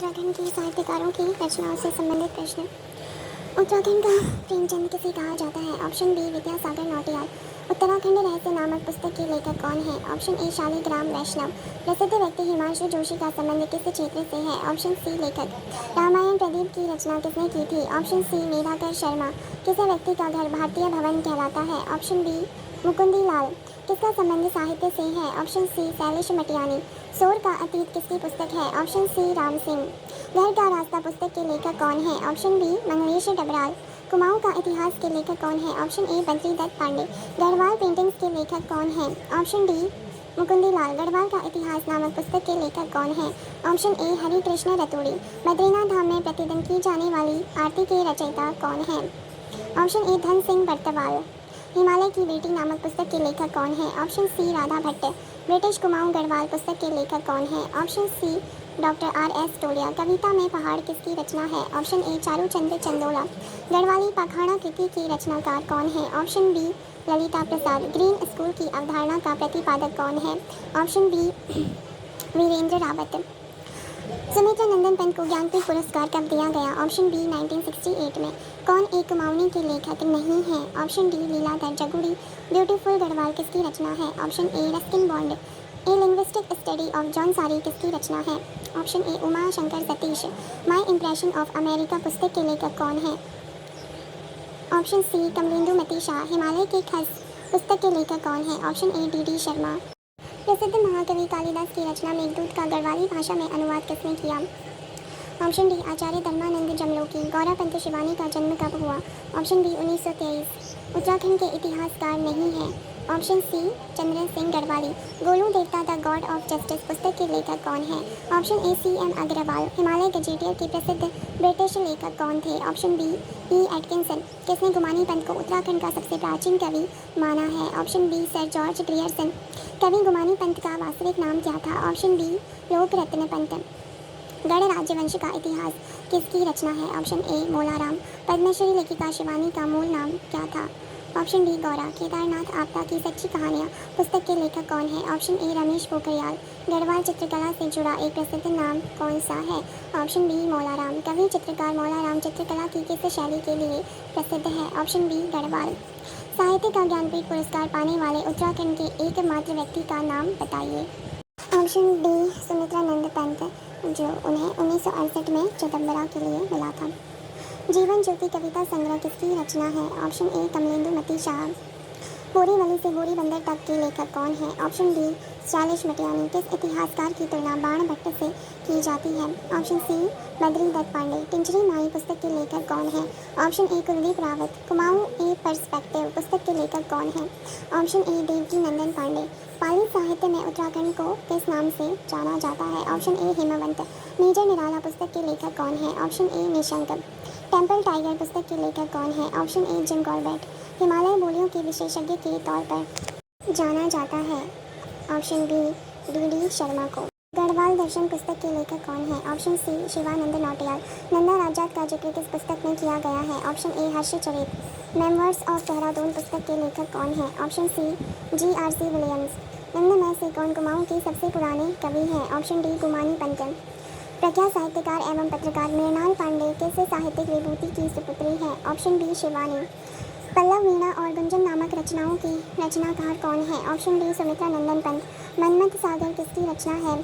उत्तराखंड के साहित्यकारों की रचनाओं से संबंधित प्रश्न। उत्तराखंड का प्रेमचंद किसे कहा जाता है? Option B Vidyasagar Nautiyal. उत्तराखंड रहस्य नामक पुस्तक के लेखक कौन है? Option A Shaligram Vaishnav. प्रसिद्ध व्यक्ति हिमांशु जोशी का संबंध किस क्षेत्र से है? ऑप्शन सी लेखक। रामायण प्रदीप की रचना किसने की थी? Option C Medhakar Sharma. किस व्यक्ति का घर भारतीय भवन कहलाता है? Option B Mukundi Lal. किसका संबंध साहित्य से है? Option C Shailesh Matiyani. शोर का अतीत किसकी पुस्तक है? Option C Ram Singh. घर का रास्ता पुस्तक के लेखक कौन है? Option B Manglesh Dabral. कुमाऊं का इतिहास के लेखक कौन है? Option A Badridatt Pande. Garhwal paintings के लेखक कौन है? Option D Mukundi Lal. गढ़वाल का इतिहास नामक पुस्तक के लेखक कौन है? Option A Hari Krishna Raturi. बद्रीनाथ धाम में प्रतिदिन की जाने वाली आरती के रचयिता कौन है? ऑप्शन ए धन सिंह बर्तवाल। हिमालय की बेटी नामक पुस्तक के लेखक कौन है? Option C Radha Bhatt. British Kumaon Garhwal पुस्तक के लेखक कौन है? Option C doctor R S. Toliya. कविता में पहाड़ किसकी रचना है? Option A Charuchandra Chandola. गढ़वाली पाखाना कृति की रचनाकार कौन है? Option B Lalita Prasad. Green school की अवधारणा का प्रतिपादक कौन है? Option B Virendra Rawat. सुमित्रा नंदन पंत को ज्ञानपीठ पुरस्कार कब दिया गया? ऑप्शन बी 1968 में। कौन एक कुमाऊनी के लेखक नहीं है? Option D Leeladhar Jagudi. Beautiful Garhwal किसकी रचना है? Option A Ruskin Bond. A linguistic study of Jaunsari किसकी रचना है? Option A Uma Shankar Satish. My impression of America पुस्तक के लेखक कौन है? ऑप्शन सी कमलेंदु मती शाह। हिमालय के खस पुस्तक के लेखक कौन है? Option A D Sharma. प्रसिद्ध महाकवि कालिदास की रचना मेघदूत का गढ़वाली भाषा में अनुवाद किसने किया? ऑप्शन डी आचार्य धर्मानंद जमलोकी। गौरापंत शिवानी का जन्म कब हुआ? Option B 1923। उत्तराखंड के इतिहासकार नहीं है? ऑप्शन सी चंद्र सिंह गढ़वाली। गोलू देवता द गॉड ऑफ जस्टिस पुस्तक के लेखक कौन है? Option A C M. Agrawal. Himalaya gazetteer के प्रसिद्ध ब्रिटिश लेखक कौन थे? Option B E Atkinson. किसने गुमानी पंत को उत्तराखंड का सबसे प्राचीन कवि माना है? Option B sir George Grierson. कवि गुमानी पंत का वास्तविक नाम क्या था? Option B Lokratna Pant. गढ़ राजवंश का इतिहास किसकी रचना है? ऑप्शन ए मोलाराम। पद्मश्री लेखिका शिवानी का मूल नाम क्या था? Option D Gaura. केदारनाथ आपदा की सच्ची कहानियाँ पुस्तक के लेखक कौन है? Option A Ramesh Pokhriyal. गढ़वाल चित्रकला से जुड़ा एक प्रसिद्ध नाम कौन सा है? Option B Molaram. कवि चित्रकार मोलाराम चित्रकला की किस शैली के लिए प्रसिद्ध है? Option B Garhwal. साहित्य का ज्ञानपीठ पुरस्कार पाने वाले उत्तराखंड के एकमात्र व्यक्ति का नाम बताइए। ऑप्शन डी सुमित्रा नंद पंत, जो उन्हें 1968 में चिदम्बरा के लिए मिला था। जीवन ज्योति कविता संग्रह किसकी रचना है? ऑप्शन ए कमलेंदु मती शाह। बोरीवली से बोरी बंदर तक के लेखक कौन है? Option D Shailesh Matiyani. किस इतिहासकार की तुलना बाण भट्ट से की जाती है? Option C Badridatt Pande. टिंचरी माई पुस्तक के लेखक कौन है? Option A Kuldeep Rawat. Kumaon a perspective पुस्तक के लेखक कौन है? Option A Devki Nandan Pande. पाली साहित्य में उत्तराखंड को किस नाम से जाना जाता है? ऑप्शन ए हिमवंत। मेजर निराला पुस्तक के लेखक कौन है? ऑप्शन ए निशंक। टेम्पल टाइगर पुस्तक के लेखक कौन है? ऑप्शन ए जिम कॉर्बेट। हिमालय बोलियों के विशेषज्ञ के तौर पर जाना जाता है? ऑप्शन बी डी शर्मा को। गढ़वाल दर्शन पुस्तक के लेखक कौन है? Option C Shivanand Nautiyal. नंदा राजात का जिक्र किस पुस्तक में किया गया है? Option A Harshcharit. Memoirs of Dehradun पुस्तक के लेखक कौन है? Option C G.R.C. विलियम्स। निम्न में से कौन कुमाऊं के सबसे पुराने कवि हैं? ऑप्शन डी गुमानी पंत। प्रख्यात साहित्यकार एवं पत्रकार मृणाल पांडे किस साहित्यिक विभूति की सुपुत्री है? Option B Shivani. पल्लव वीणा और गुंजन नामक रचनाओं की रचनाकार कौन है? Option D Sumitra Nandan Pant. मनमथ सागर किसकी रचना है?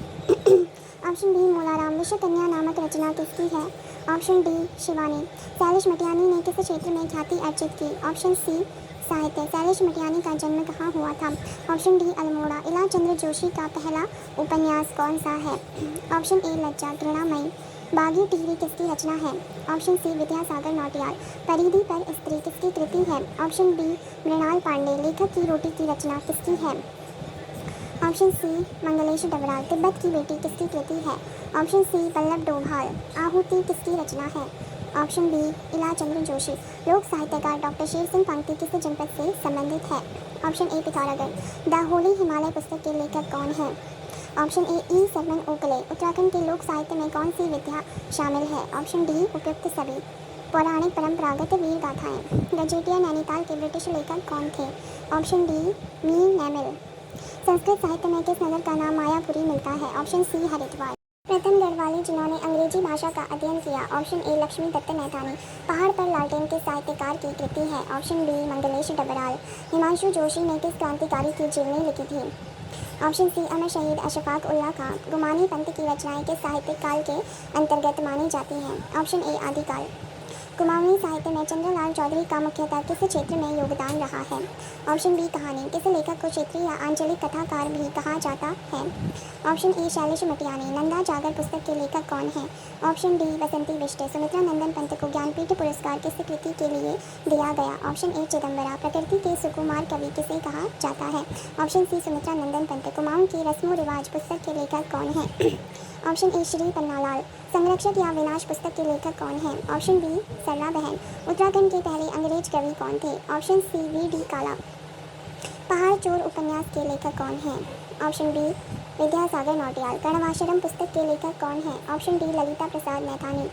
Option B Molaram. विश्वकन्या नामक रचना किसकी है? Option D Shivani. शैलेश मटियानी ने किस क्षेत्र में ख्याति अर्जित की? ऑप्शन सी साहित्य। शैलेश मटियानी का जन्म कहाँ हुआ था? Option D Almora. इला चंद्र जोशी का पहला उपन्यास कौन सा है? ऑप्शन ए लज्जा घृणामयी। बागी टिहरी किसकी रचना है? Option C Vidyasagar Nautiyal. परिधि पर स्त्री किसकी कृति है? Option B Mrinal Pande. लेखक की रोटी की रचना किसकी है? Option C Manglesh Dabral. तिब्बत की बेटी किसकी कृति है? Option C Pallav Dobhal. आहुति किसकी रचना है? ऑप्शन बी इला चंद्र जोशी। लोक साहित्यकार डॉक्टर शेर सिंह पंक्ति किस जनपद से संबंधित है? Option A Pithoragarh. The holy Himalaya पुस्तक के लेखक कौन है? Option A E Sherman Oakley. Uttarakhand के लोक साहित्य में कौन सी विधा शामिल है? ऑप्शन डी उपयुक्त सभी। पौराणिक परंपरागत वीर गाथाएं। गजेटियर नैनीताल के ब्रिटिश लेखक कौन थे? ऑप्शन डी मी नेमिल। संस्कृत साहित्य में किस नगर का नाम मायापुरी मिलता है? Option C Haridwar. प्रथम गढ़वाली जिन्होंने अंग्रेजी भाषा का अध्ययन किया। Option A Laxmi Datt Naithani. पहाड़ पर लालटेन के साहित्यकार की कृति है। Option B Manglesh Dabral. हिमांशु जोशी ने किस क्रांतिकारी की जीवनी लिखी थी। ऑप्शन सी अमर शहीद अशफाक उल्ला खां। गुमानी पंथ की रचनाएं किस साहित्यिक काल के अंतर्गत मानी जाती हैं। ऑप्शन ए आदिकाल। कुमाऊनी साहित्य में चंद्रलाल चौधरी का मुख्यतः किस क्षेत्र में योगदान रहा है। ऑप्शन बी कहानी। किस लेखक को क्षेत्रीय या आंचलिक कथाकार भी कहा जाता है। Option A Shailesh Matiyani. नंदा जागर पुस्तक के लेखक कौन है। Option D Basanti Bisht. सुमित्रा नंदन पंत को ज्ञानपीठ पुरस्कार किस कृति के लिए दिया गया। Option A Chidambara. प्रकृति के सुकुमार कवि किसे कहा जाता है। Option C Sumitra Nandan Pant. कुमाऊं की रस्मो रिवाज पुस्तक के लेखक कौन है। Option A Shri Pannalal. संरक्षक या विनाश पुस्तक के लेखक कौन है। ऑप्शन बी सरला बहन। उत्तराखंड के पहले अंग्रेज कवि कौन थे। ऑप्शन सी वी डी काला। पहाड़ चोर उपन्यास के लेखक कौन है। Option B Vidyasagar Nautiyal. कर्णवाशरम पुस्तक के लेखक कौन है। Option D Lalita Prasad Naithani.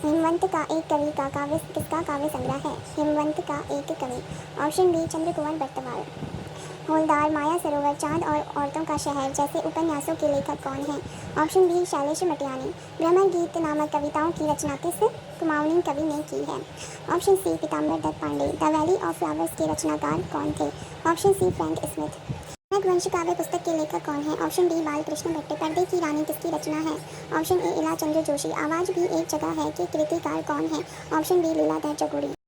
हिमवंत का एक कवि का काव्य किसका काव्य संग्रह है। हिमवंत का एक कवि। Option B Chandrakunwar Bartwal. हौलदार, माया सरोवर, चांद और औरतों का शहर जैसे उपन्यासों के लेखक कौन हैं। Option B Shailesh Matiyani. भ्रमर गीत नामक कविताओं की रचना किस कुमाऊनी कवि ने की है। Option C Pitambar Dutt Pande. The valley of flowers के रचनाकार कौन थे। Option C Frank Smith. Vansh Kavya पुस्तक के लेखक कौन है। Option D Balkrishna Bhatt. पर्दे की रानी किसकी रचना है। ऑप्शन ए इला चंद्र जोशी। आवाज भी एक जगह है कि कृतिकार कौन है। Option B Leeladhar Jagudi.